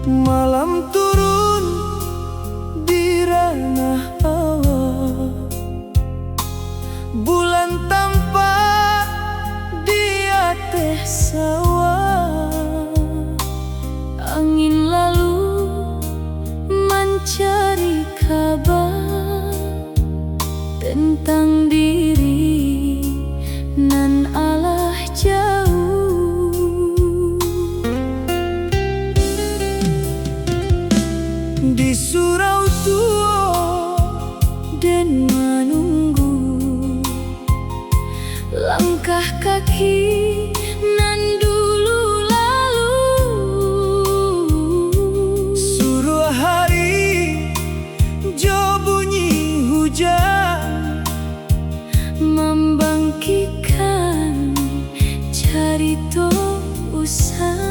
Malam turun di ranah awan, bulan tampak di atas sawah. Angin lalu mencari kabar tentang diri nan Allah jauh. Di surau tua dan menunggu langkah kaki nan dulu lalu. Suruh hari jo bunyi hujan membangkitkan carita usang.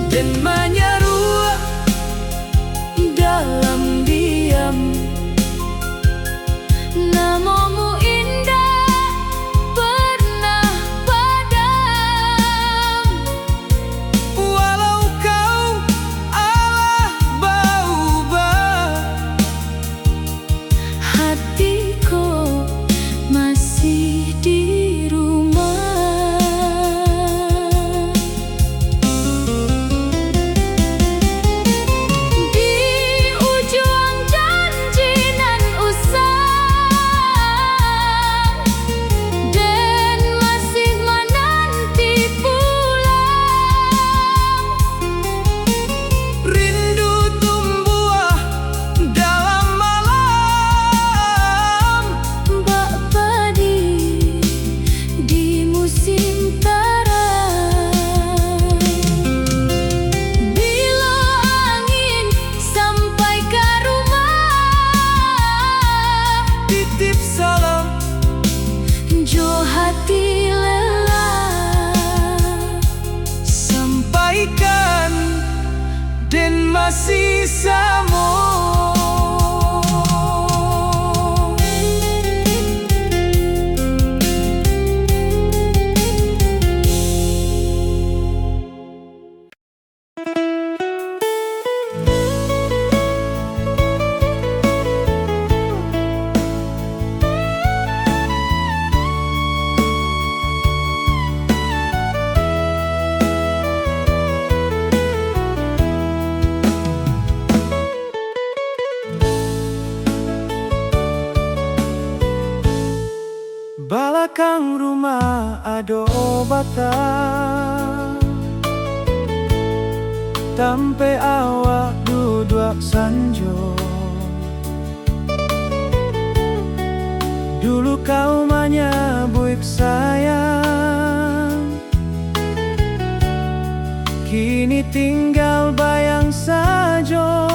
Dan menyeru dalam diam, namamu indah pernah padam. Walau kau Allah berubah, hatiku masih di rumah. Dan masih sama. Balakang rumah ada obatan, tampe awak duduk sanjo. Dulu kau menyebut sayang, kini tinggal bayang saja.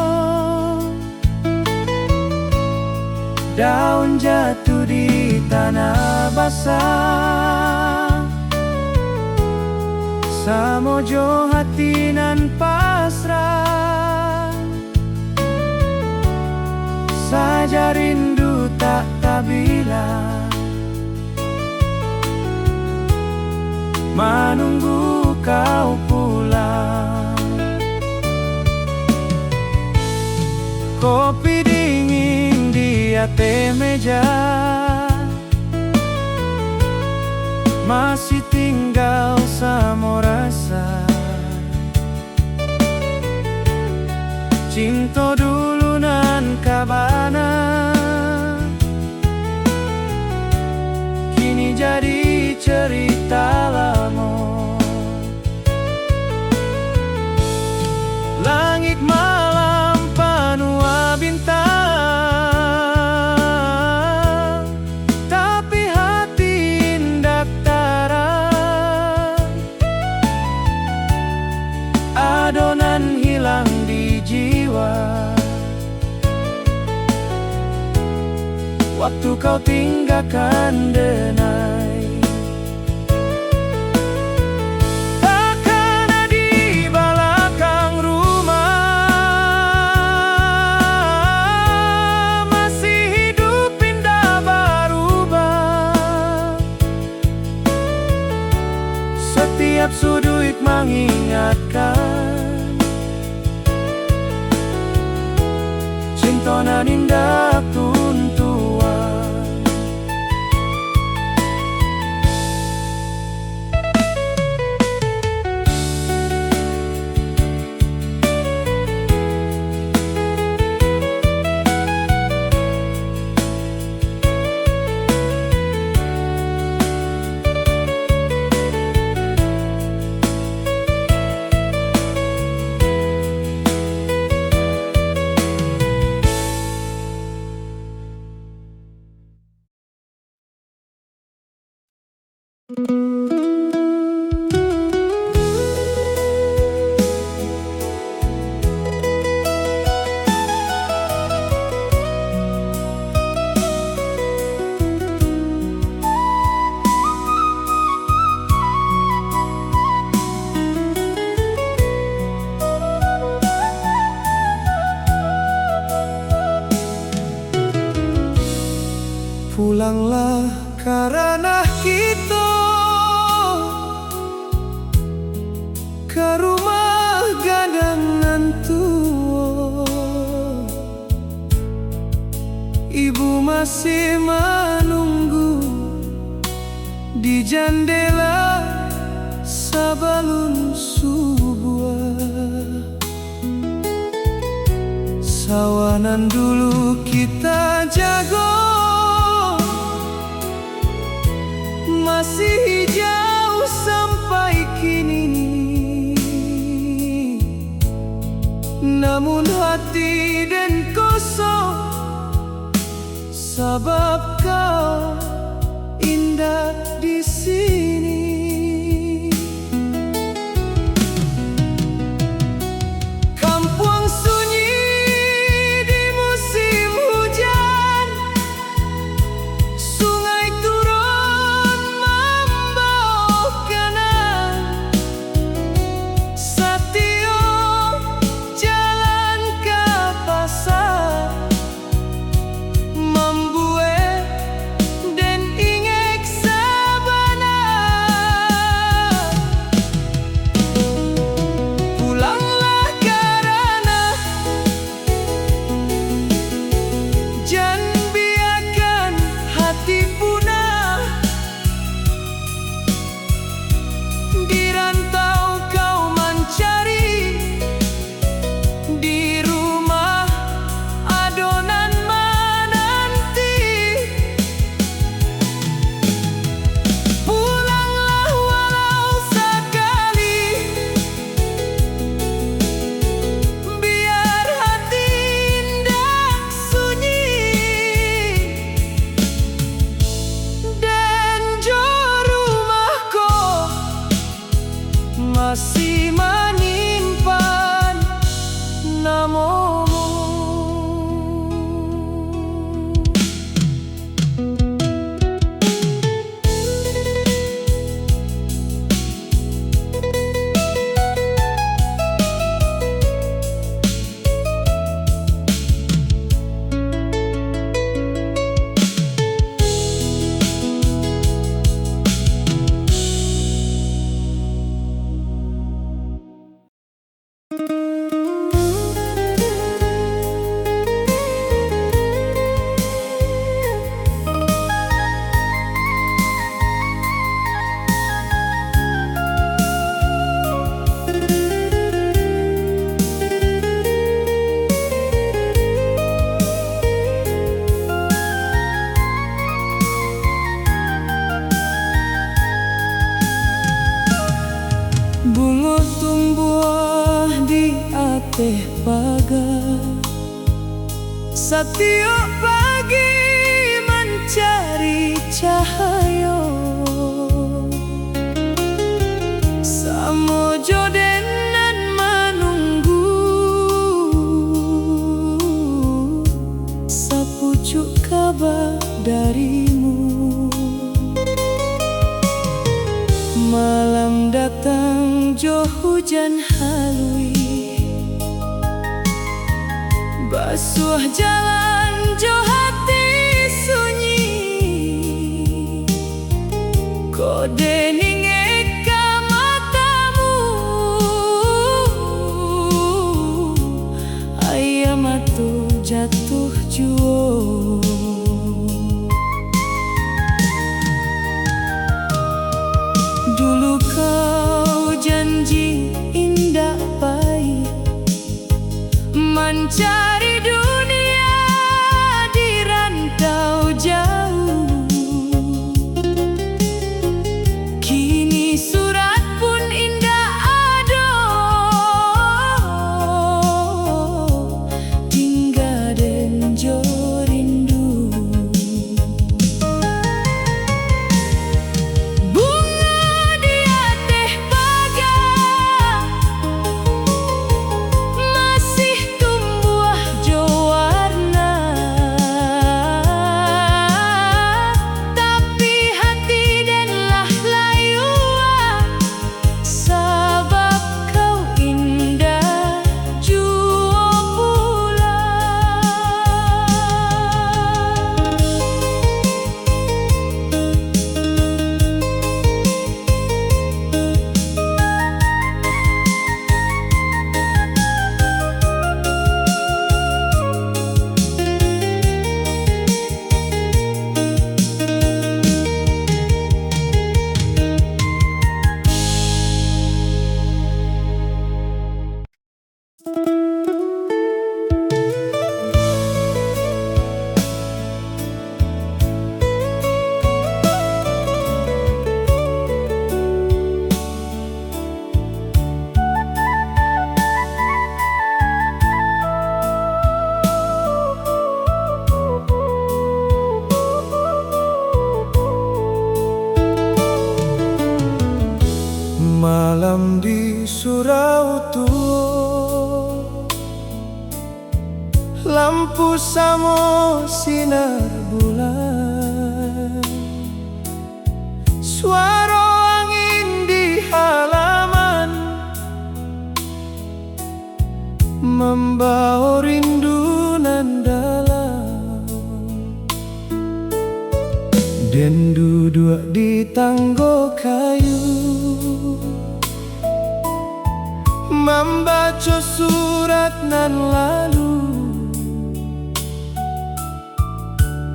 Daun jatuh di tanah basah, samojo hati nan pasrah. Saja rindu tak tabila, menunggu kau pulang. Kopi dingin di atas meja, masih tinggal samo rasa. Cinta dulu nan kabana, kini jadi cerita lama. Langit malam penuh bintang, tapi hati indak tarang. Adonan hilang di jiwa, waktu kau tinggalkan denai. Takkan di belakang rumah masih hidup indah berubah. Setiap sudut mengingatkan cinta nan indah tuntuan. Pulanglah karena kita ke rumah gandangan tua. Ibu masih menunggu di jendela sebelum subuh. Sawanan dulu kita jago, masih hijau sampai kini. Namun hati dan kosong, sebab kau indah di sini. Kampung sunyi di musim hujan, sungai turun membawa kenang. Setiap jalan ke pasar membuat dan ingat sebenar. Pulanglah karena jangan biarkan hati punah. Di rantau kau mencari, di rumah adonan menanti. Pulanglah walau sekali, biar hati indah sunyi. Dan jo rumahku masih menyimpan namamu. Bunga tumbuh di ateh pagar, setiap pagi mencari cahaya. Samojo denan menunggu sapucuk kabar darimu. Malam datang jo hujan halui, basuh jalan jo hati sunyi. Kode ningeka matamu, ayam atu jatuh juo. Dulu kau janji indah baik, mencari dunia di rantau jauh. Kini surat pun indah ado, tinggal den jo rindu. Bunga di ateh pagar masih tumbuh jo warna, tapi hati denlah layu, sebab kau indah jua pula. Malam di surau tua, lampu samo sinar bulan, suara angin di halaman membawa rindu nan dalam. Den duduk di tangga kayu, membaca surat nan lalu.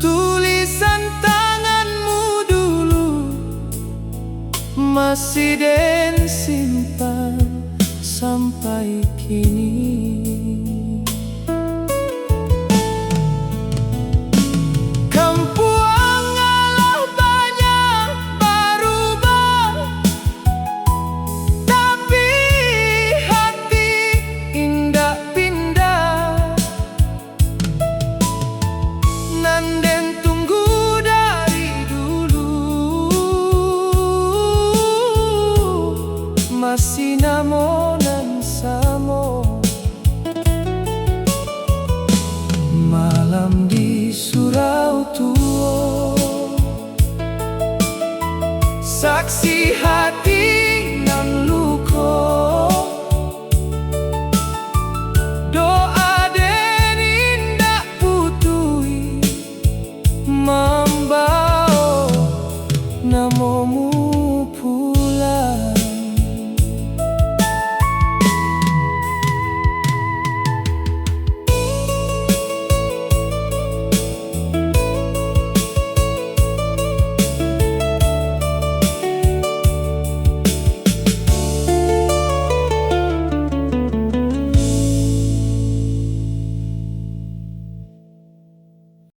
Tulisan tanganmu dulu masih den simpan sampai kini. Kampuang ngalah banyak berubah, tapi hati indah pindah. Nanden tunggu dari dulu, masih namo nan samo. Malam di surau tua, saksi hati nan luko. Doa den indah putui membawa namomu pula.